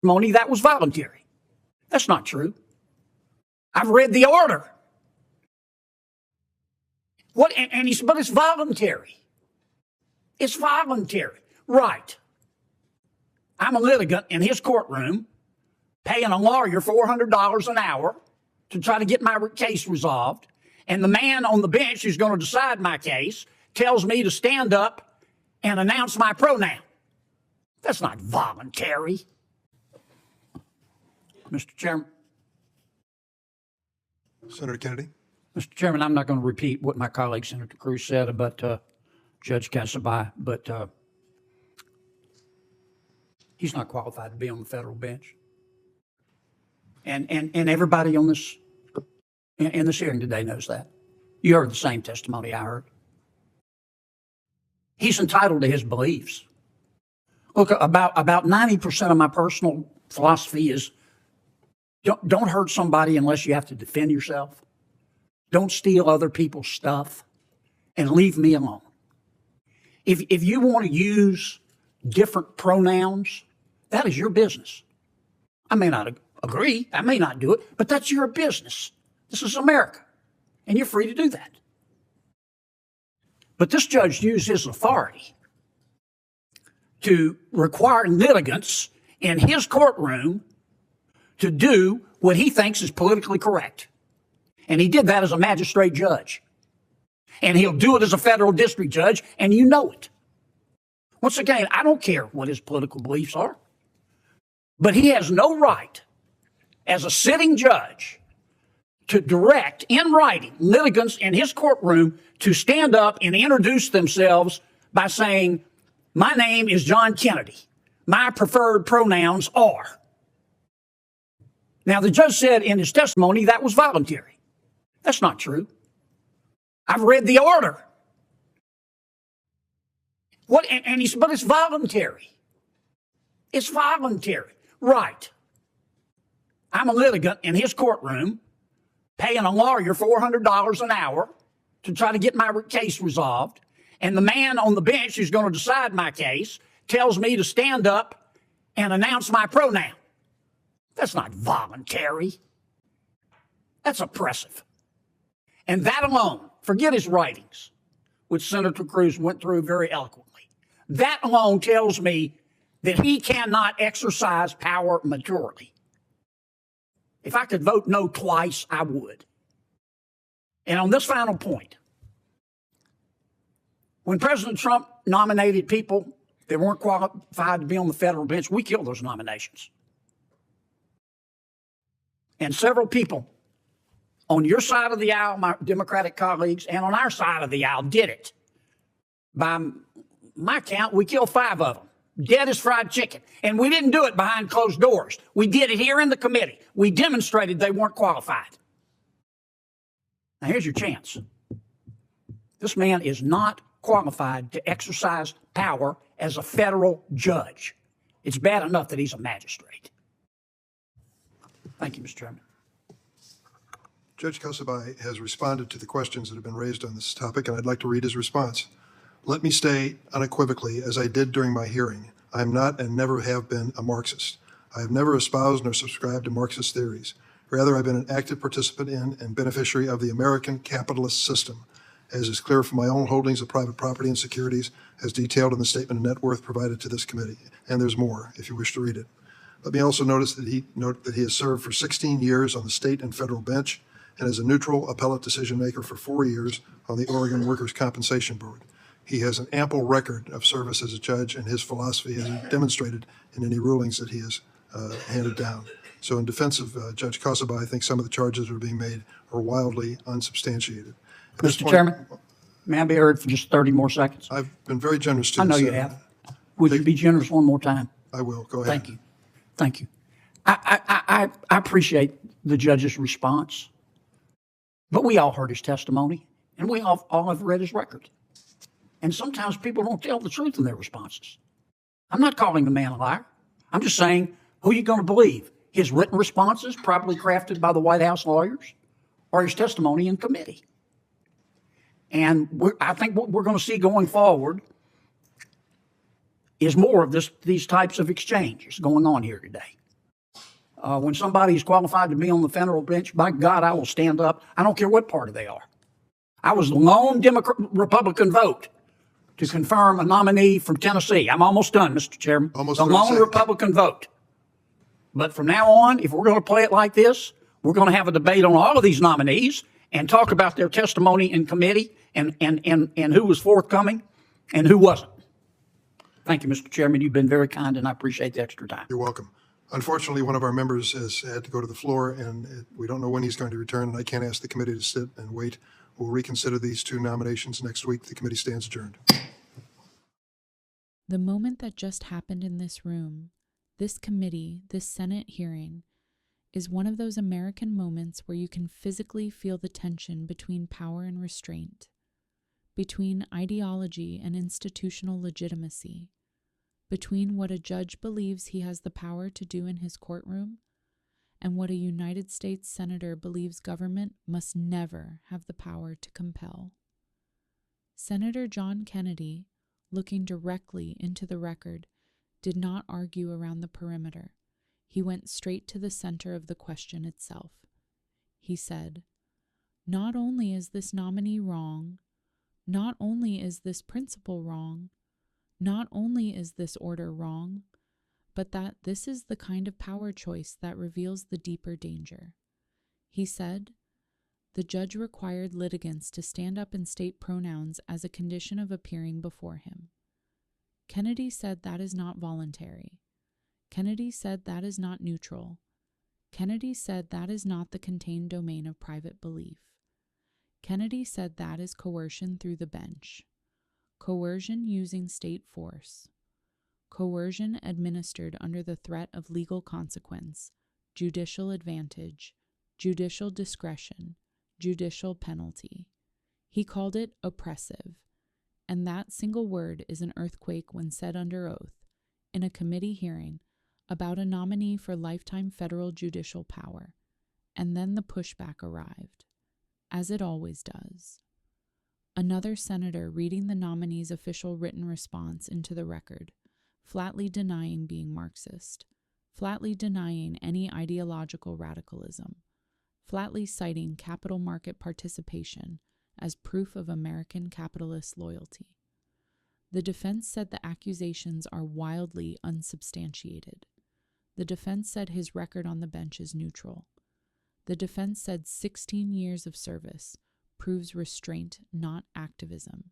testimony that was voluntary. That's not true. I've read the order. What? And he said, but it's voluntary. It's voluntary. Right. I'm a litigant in his courtroom paying a lawyer $400 an hour to try to get my case resolved. And the man on the bench who's going to decide my case tells me to stand up and announce my pronoun. That's not voluntary. Mr. Chairman. Senator Kennedy. Mr. Chairman, I'm not going to repeat what my colleague Senator Cruz said about Judge Casabai, but he's not qualified to be on the federal bench. And everybody on this in this hearing today knows that. You heard the same testimony I heard. He's entitled to his beliefs. Look, about 90% of my personal philosophy is don't hurt somebody unless you have to defend yourself. Don't steal other people's stuff, and leave me alone. If you want to use different pronouns, that is your business. I may not agree, I may not do it, but that's your business. This is America, and you're free to do that. But this judge used his authority to require litigants in his courtroom to do what he thinks is politically correct. And he did that as a magistrate judge. And he'll do it as a federal district judge, and you know it. Once again, I don't care what his political beliefs are. But he has no right, as a sitting judge, to direct in writing litigants in his courtroom to stand up and introduce themselves by saying, my name is John Kennedy. My preferred pronouns are. Now, the judge said in his testimony that was voluntary. That's not true. I've read the order. What? And he said, but it's voluntary. It's voluntary. Right. I'm a litigant in his courtroom paying a lawyer $400 an hour to try to get my case resolved. And the man on the bench who's going to decide my case tells me to stand up and announce my pronoun. That's not voluntary. That's oppressive. And that alone, forget his writings, which Senator Cruz went through very eloquently. That alone tells me that he cannot exercise power maturely. If I could vote no twice, I would. And on this final point, when President Trump nominated people that weren't qualified to be on the federal bench, we killed those nominations. And several people on your side of the aisle, my Democratic colleagues, and on our side of the aisle did it. By my count, we killed 5 of them. Dead as fried chicken. And we didn't do it behind closed doors. We did it here in the committee. We demonstrated they weren't qualified. Now, here's your chance. This man is not qualified to exercise power as a federal judge. It's bad enough that he's a magistrate. Thank you, Mr. Chairman. Judge Casabai has responded to the questions that have been raised on this topic, and I'd like to read his response. Let me state unequivocally, as I did during my hearing, I am not and never have been a Marxist. I have never espoused nor subscribed to Marxist theories. Rather, I've been an active participant in and beneficiary of the American capitalist system, as is clear from my own holdings of private property and securities, as detailed in the statement of net worth provided to this committee. And there's more, if you wish to read it. Let me also note that he has served for 16 years on the state and federal bench, and as a neutral appellate decision maker for 4 years on the Oregon Workers' Compensation Board. He has an ample record of service as a judge, and his philosophy has been demonstrated in any rulings that he has handed down. So in defense of Judge Casabai, I think some of the charges that are being made are wildly unsubstantiated. Mr. Chairman, may I be heard for just 30 more seconds? I've been very generous to I know you have. Would you be generous one more time? I will. Go ahead. Thank you. Thank you. I appreciate the judge's response, but we all heard his testimony, and we all have read his record. And sometimes people don't tell the truth in their responses. I'm not calling the man a liar. I'm just saying, who are you going to believe? His written responses, probably crafted by the White House lawyers, or his testimony in committee? And I think what we're going to see going forward is more of these types of exchanges going on here today. When somebody is qualified to be on the federal bench, by God, I will stand up. I don't care what party they are. I was the lone Republican vote to confirm a nominee from Tennessee. I'm almost done, Mr. Chairman. Almost the 30 lone seconds. Republican vote. But from now on, if we're going to play it like this, we're going to have a debate on all of these nominees and talk about their testimony in committee and who was forthcoming and who wasn't. Thank you, Mr. Chairman. You've been very kind, and I appreciate the extra time. You're welcome. Unfortunately, one of our members has had to go to the floor, and we don't know when he's going to return, and I can't ask the committee to sit and wait. We'll reconsider these two nominations next week. The committee stands adjourned. The moment that just happened in this room, this committee, this Senate hearing, is one of those American moments where you can physically feel the tension between power and restraint, between ideology and institutional legitimacy, between what a judge believes he has the power to do in his courtroom and what a United States senator believes government must never have the power to compel. Senator John Kennedy, looking directly into the record, did not argue around the perimeter. He went straight to the center of the question itself. He said, "Not only is this nominee wrong, not only is this principle wrong, not only is this order wrong, but that this is the kind of power choice that reveals the deeper danger." He said, "The judge required litigants to stand up and state pronouns as a condition of appearing before him." Kennedy said that is not voluntary. Kennedy said that is not neutral. Kennedy said that is not the contained domain of private belief. Kennedy said that is coercion through the bench. Coercion using state force. Coercion administered under the threat of legal consequence, judicial advantage, judicial discretion, judicial penalty. He called it oppressive, and that single word is an earthquake when said under oath, in a committee hearing, about a nominee for lifetime federal judicial power, and then the pushback arrived, as it always does. Another senator reading the nominee's official written response into the record, flatly denying being Marxist, flatly denying any ideological radicalism, flatly citing capital market participation as proof of American capitalist loyalty. The defense said the accusations are wildly unsubstantiated. The defense said his record on the bench is neutral. The defense said 16 years of service proves restraint, not activism.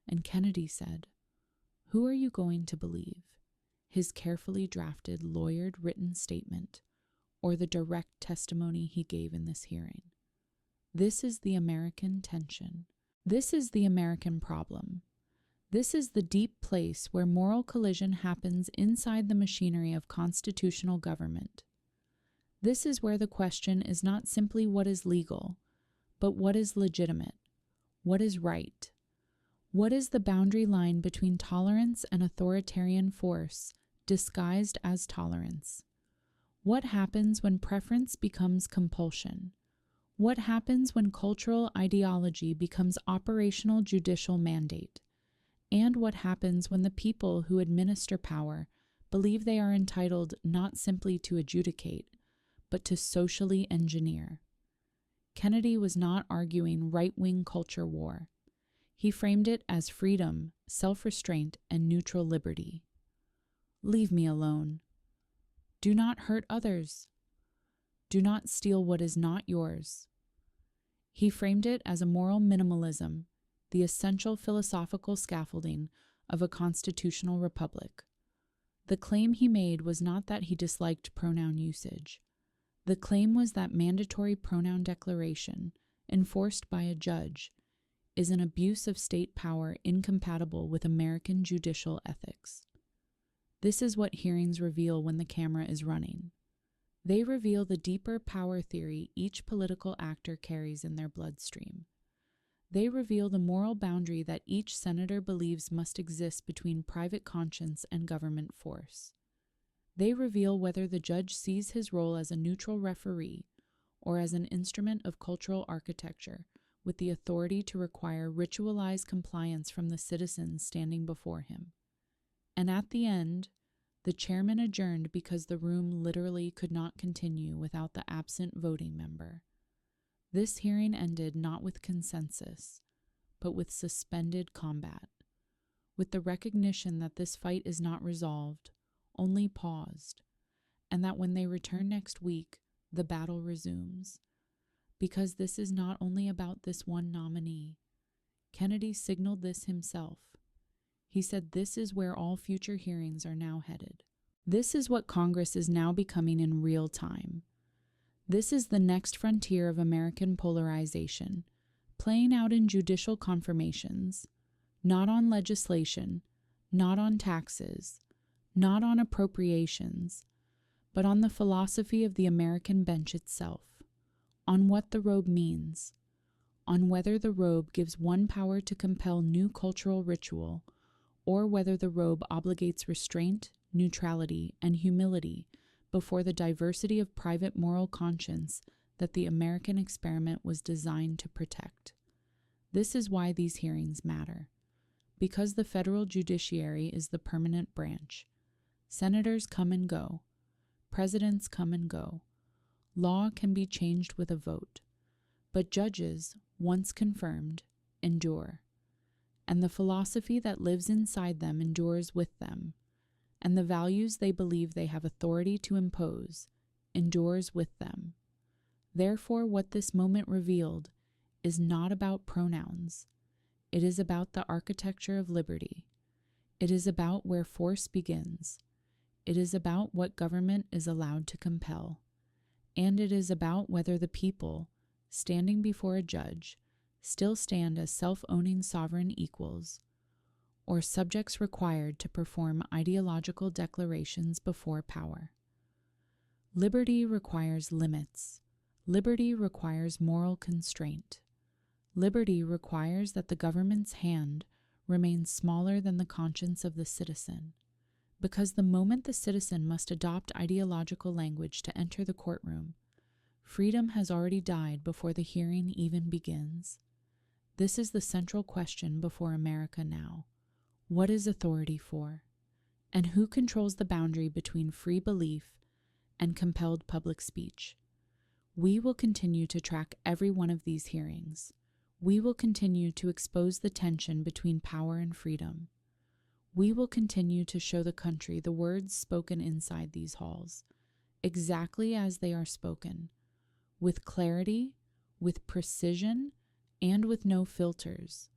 And Kennedy said, "Who are you going to believe? His carefully drafted, lawyered written statement, or the direct testimony he gave in this hearing?" This is the American tension. This is the American problem. This is the deep place where moral collision happens inside the machinery of constitutional government. This is where the question is not simply what is legal, but what is legitimate, what is right. What is the boundary line between tolerance and authoritarian force, disguised as tolerance? What happens when preference becomes compulsion? What happens when cultural ideology becomes operational judicial mandate? And what happens when the people who administer power believe they are entitled not simply to adjudicate, but to socially engineer? Kennedy was not arguing right-wing culture war. He framed it as freedom, self-restraint, and neutral liberty. Leave me alone. Do not hurt others. Do not steal what is not yours. He framed it as a moral minimalism, the essential philosophical scaffolding of a constitutional republic. The claim he made was not that he disliked pronoun usage. The claim was that mandatory pronoun declaration, enforced by a judge, is an abuse of state power incompatible with American judicial ethics. This is what hearings reveal when the camera is running. They reveal the deeper power theory each political actor carries in their bloodstream. They reveal the moral boundary that each senator believes must exist between private conscience and government force. They reveal whether the judge sees his role as a neutral referee or as an instrument of cultural architecture with the authority to require ritualized compliance from the citizens standing before him. And at the end, The chairman adjourned because the room literally could not continue without the absent voting member. This hearing ended not with consensus, but with suspended combat, with the recognition that this fight is not resolved, only paused, and that when they return next week, the battle resumes. Because this is not only about this one nominee. Kennedy signaled this himself. He said this is where all future hearings are now headed. This is what Congress is now becoming in real time. This is the next frontier of American polarization, playing out in judicial confirmations, not on legislation, not on taxes, not on appropriations, but on the philosophy of the American bench itself, on what the robe means, on whether the robe gives one power to compel new cultural ritual, or whether the robe obligates restraint, neutrality, and humility before the diversity of private moral conscience that the American experiment was designed to protect. This is why these hearings matter. Because the federal judiciary is the permanent branch. Senators come and go. Presidents come and go. Law can be changed with a vote. But judges, once confirmed, endure. And the philosophy that lives inside them endures with them, and the values they believe they have authority to impose endures with them. Therefore, what this moment revealed is not about pronouns. It is about the architecture of liberty. It is about where force begins. It is about what government is allowed to compel. And it is about whether the people, standing before a judge, still stand as self-owning sovereign equals, or subjects required to perform ideological declarations before power. Liberty requires limits. Liberty requires moral constraint. Liberty requires that the government's hand remains smaller than the conscience of the citizen, because the moment the citizen must adopt ideological language to enter the courtroom, freedom has already died before the hearing even begins. This is the central question before America now. What is authority for? And who controls the boundary between free belief and compelled public speech? We will continue to track every one of these hearings. We will continue to expose the tension between power and freedom. We will continue to show the country the words spoken inside these halls, exactly as they are spoken, with clarity, with precision, and with no filters,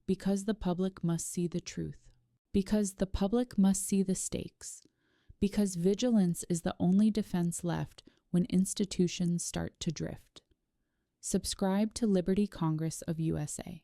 because the public must see the truth, because the public must see the stakes, because vigilance is the only defense left when institutions start to drift. Subscribe to Liberty Congress of USA.